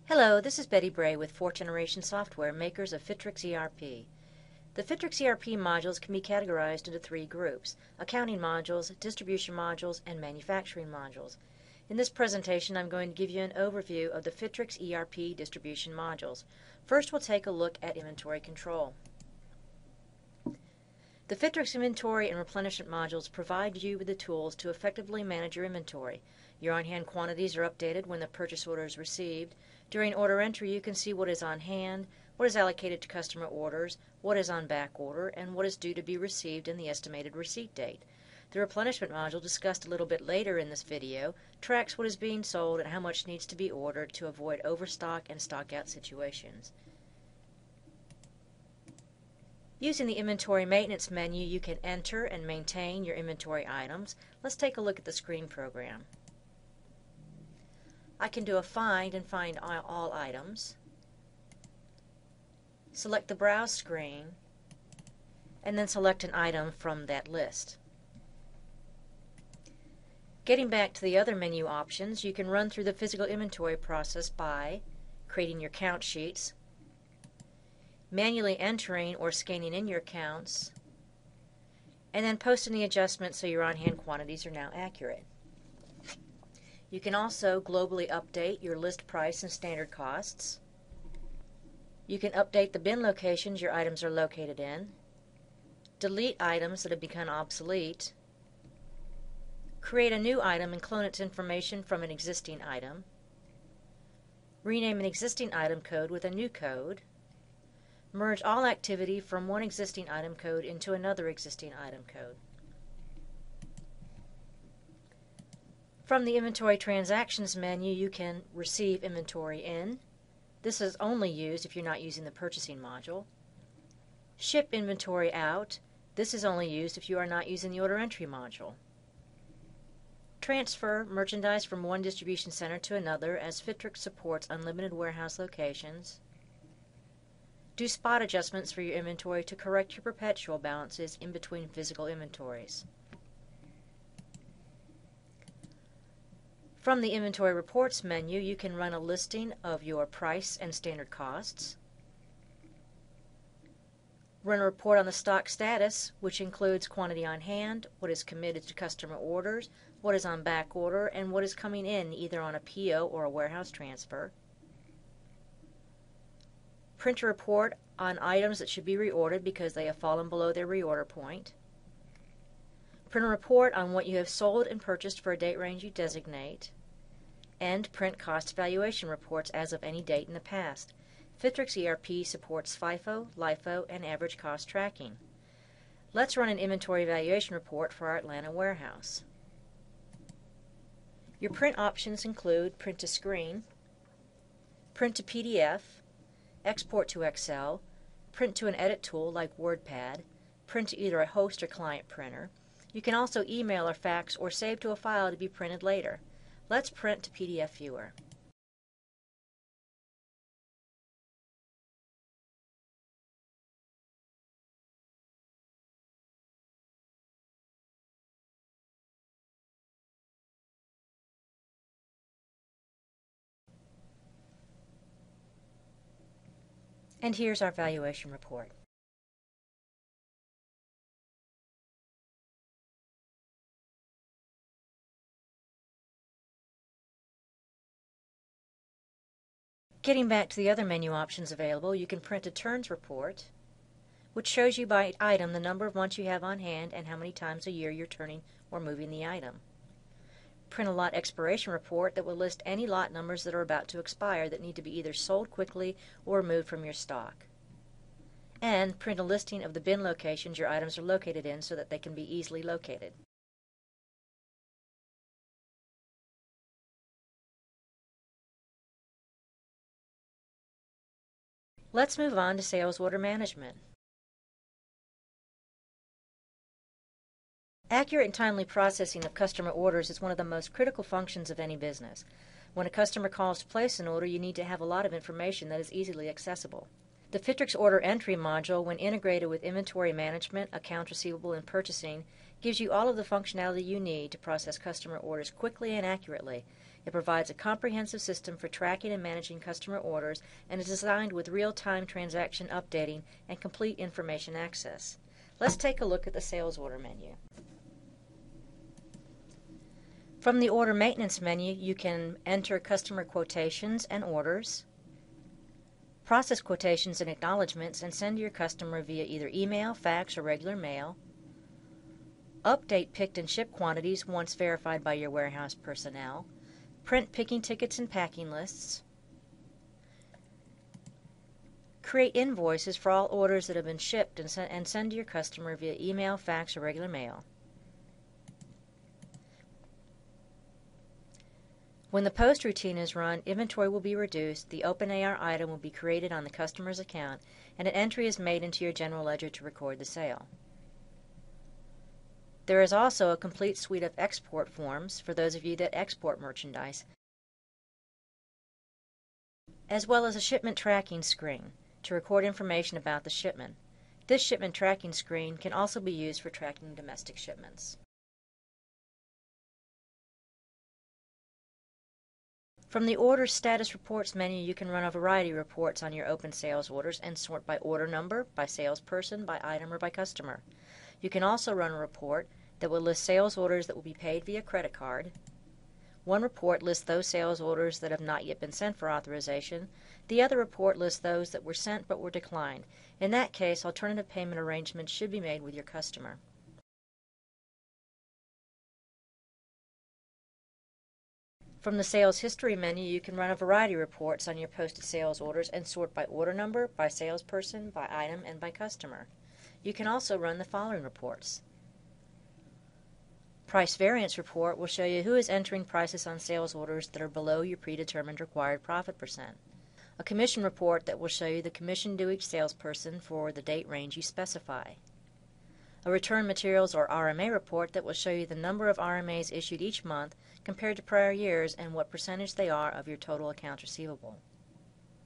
Hello, this is Betty Bray with 4th Generation Software, makers of Fitrix ERP. The Fitrix ERP modules can be categorized into three groups: accounting modules, distribution modules, and manufacturing modules. In this presentation, I'm going to give you an overview of the Fitrix ERP distribution modules. First, we'll take a look at inventory control. The Fitrix inventory and replenishment modules provide you with the tools to effectively manage your inventory. Your on-hand quantities are updated when the purchase order is received. During order entry, you can see what is on hand, what is allocated to customer orders, what is on back order, and what is due to be received and the estimated receipt date. The replenishment module, discussed a little bit later in this video, tracks what is being sold and how much needs to be ordered to avoid overstock and stock-out situations. Using the inventory maintenance menu, you can enter and maintain your inventory items. Let's take a look at the screen program. I can do a find and find all items. Select the browse screen and then select an item from that list. Getting back to the other menu options, you can run through the physical inventory process by creating your count sheets, manually entering or scanning in your counts, and then posting the adjustments so your on-hand quantities are now accurate. You can also globally update your list price and standard costs. You can update the bin locations your items are located in, delete items that have become obsolete, create a new item and clone its information from an existing item, rename an existing item code with a new code, merge all activity from one existing item code into another existing item code. From the Inventory Transactions menu, you can receive inventory in. This is only used if you're not using the purchasing module. Ship inventory out. This is only used if you are not using the order entry module. Transfer merchandise from one distribution center to another, as Fitrix supports unlimited warehouse locations. Do spot adjustments for your inventory to correct your perpetual balances in between physical inventories. From the Inventory Reports menu, you can run a listing of your price and standard costs. Run a report on the stock status, which includes quantity on hand, what is committed to customer orders, what is on back order, and what is coming in either on a PO or a warehouse transfer. Print a report on items that should be reordered because they have fallen below their reorder point. Print a report on what you have sold and purchased for a date range you designate. And print cost valuation reports as of any date in the past. Fitrix ERP supports FIFO, LIFO, and average cost tracking. Let's run an inventory valuation report for our Atlanta warehouse. Your print options include print to screen, print to PDF, export to Excel, print to an edit tool like WordPad, print to either a host or client printer. You can also email or fax or save to a file to be printed later. Let's print to PDF Viewer. And here's our valuation report. Getting back to the other menu options available, you can print a turns report, which shows you by item the number of months you have on hand and how many times a year you're turning or moving the item. Print a lot expiration report that will list any lot numbers that are about to expire that need to be either sold quickly or removed from your stock. And print a listing of the bin locations your items are located in so that they can be easily located. Let's move on to sales order management. Accurate and timely processing of customer orders is one of the most critical functions of any business. When a customer calls to place an order, you need to have a lot of information that is easily accessible. The Fitrix Order Entry module, when integrated with inventory management, accounts receivable, and purchasing, gives you all of the functionality you need to process customer orders quickly and accurately. It provides a comprehensive system for tracking and managing customer orders and is designed with real-time transaction updating and complete information access. Let's take a look at the sales order menu. From the order maintenance menu, you can enter customer quotations and orders, process quotations and acknowledgments and send to your customer via either email, fax, or regular mail, update picked and shipped quantities once verified by your warehouse personnel, print picking tickets and packing lists, create invoices for all orders that have been shipped and send to your customer via email, fax, or regular mail. When the post routine is run, inventory will be reduced, the open AR item will be created on the customer's account, and an entry is made into your general ledger to record the sale. There is also a complete suite of export forms for those of you that export merchandise, as well as a shipment tracking screen to record information about the shipment. This shipment tracking screen can also be used for tracking domestic shipments. From the Order Status Reports menu, you can run a variety of reports on your open sales orders and sort by order number, by salesperson, by item, or by customer. You can also run a report that will list sales orders that will be paid via credit card. One report lists those sales orders that have not yet been sent for authorization. The other report lists those that were sent but were declined. In that case, alternative payment arrangements should be made with your customer. From the Sales History menu, you can run a variety of reports on your posted sales orders and sort by order number, by salesperson, by item, and by customer. You can also run the following reports. Price Variance Report will show you who is entering prices on sales orders that are below your predetermined required profit percent. A Commission Report that will show you the commission due each salesperson for the date range you specify. A Return Materials or RMA report that will show you the number of RMAs issued each month compared to prior years and what percentage they are of your total accounts receivable.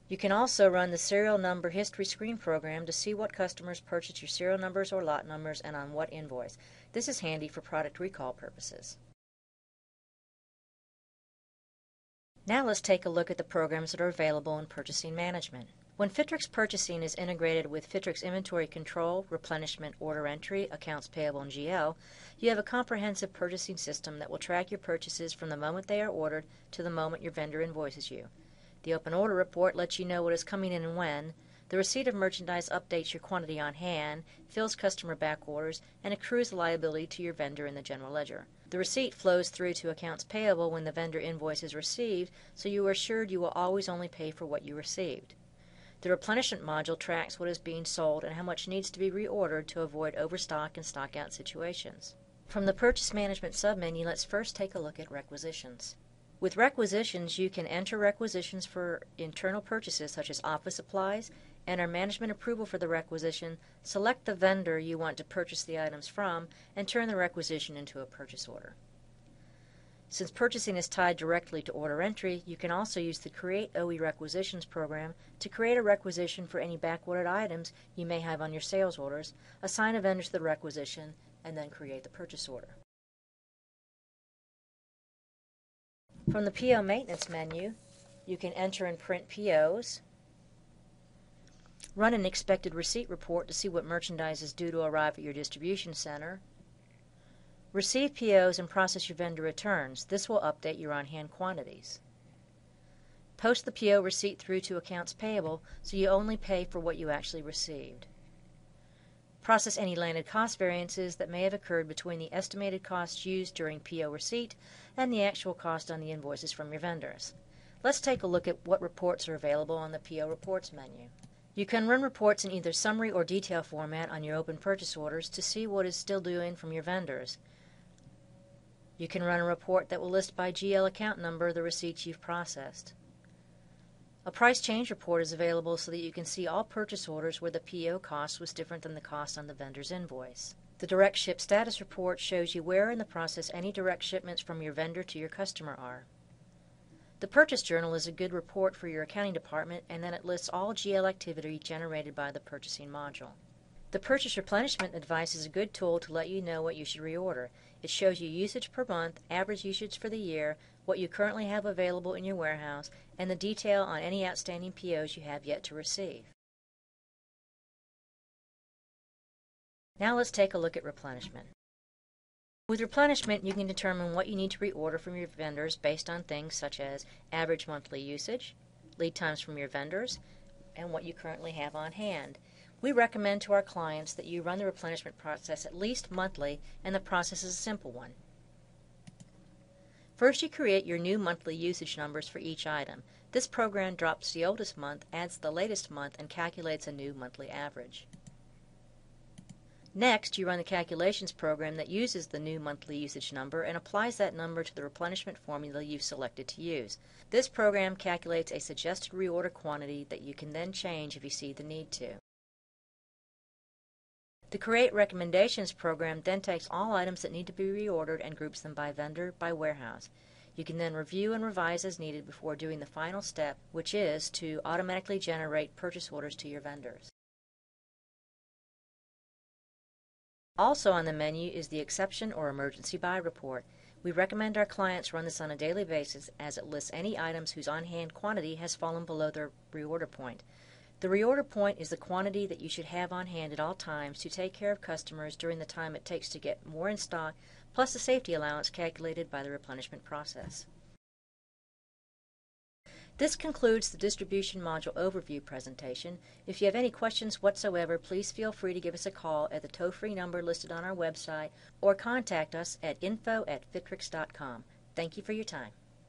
You can also run the Serial Number History Screen program to see what customers purchased your serial numbers or lot numbers and on what invoice. This is handy for product recall purposes. Now let's take a look at the programs that are available in Purchasing Management. When Fitrix Purchasing is integrated with Fitrix Inventory Control, Replenishment, Order Entry, Accounts Payable, and GL, you have a comprehensive purchasing system that will track your purchases from the moment they are ordered to the moment your vendor invoices you. The Open Order Report lets you know what is coming in and when. The receipt of merchandise updates your quantity on hand, fills customer back orders, and accrues the liability to your vendor in the general ledger. The receipt flows through to accounts payable when the vendor invoice is received, so you are assured you will always only pay for what you received. The replenishment module tracks what is being sold and how much needs to be reordered to avoid overstock and stockout situations. From the Purchase Management submenu, let's first take a look at requisitions. With requisitions, you can enter requisitions for internal purchases such as office supplies, enter management approval for the requisition, select the vendor you want to purchase the items from, and turn the requisition into a purchase order. Since purchasing is tied directly to order entry, you can also use the Create OE Requisitions program to create a requisition for any backordered items you may have on your sales orders, assign a vendor to the requisition, and then create the purchase order. From the PO Maintenance menu, you can enter and print POs, run an expected receipt report to see what merchandise is due to arrive at your distribution center, receive POs and process your vendor returns. This will update your on-hand quantities. Post the PO receipt through to accounts payable so you only pay for what you actually received. Process any landed cost variances that may have occurred between the estimated costs used during PO receipt and the actual cost on the invoices from your vendors. Let's take a look at what reports are available on the PO Reports menu. You can run reports in either summary or detail format on your open purchase orders to see what is still due in from your vendors. You can run a report that will list by GL account number the receipts you've processed. A price change report is available so that you can see all purchase orders where the PO cost was different than the cost on the vendor's invoice. The Direct Ship Status Report shows you where in the process any direct shipments from your vendor to your customer are. The Purchase Journal is a good report for your accounting department, and then it lists all GL activity generated by the purchasing module. The Purchase Replenishment Advice is a good tool to let you know what you should reorder. It shows you usage per month, average usage for the year, what you currently have available in your warehouse, and the detail on any outstanding POs you have yet to receive. Now let's take a look at replenishment. With replenishment, you can determine what you need to reorder from your vendors based on things such as average monthly usage, lead times from your vendors, and what you currently have on hand. We recommend to our clients that you run the replenishment process at least monthly, and the process is a simple one. First, you create your new monthly usage numbers for each item. This program drops the oldest month, adds the latest month, and calculates a new monthly average. Next, you run the calculations program that uses the new monthly usage number and applies that number to the replenishment formula you've selected to use. This program calculates a suggested reorder quantity that you can then change if you see the need to. The Create Recommendations program then takes all items that need to be reordered and groups them by vendor, by warehouse. You can then review and revise as needed before doing the final step, which is to automatically generate purchase orders to your vendors. Also on the menu is the Exception or Emergency Buy Report. We recommend our clients run this on a daily basis as it lists any items whose on-hand quantity has fallen below their reorder point. The reorder point is the quantity that you should have on hand at all times to take care of customers during the time it takes to get more in stock, plus the safety allowance calculated by the replenishment process. This concludes the distribution module overview presentation. If you have any questions whatsoever, please feel free to give us a call at the toll-free number listed on our website or contact us at info@fitrix.com. Thank you for your time.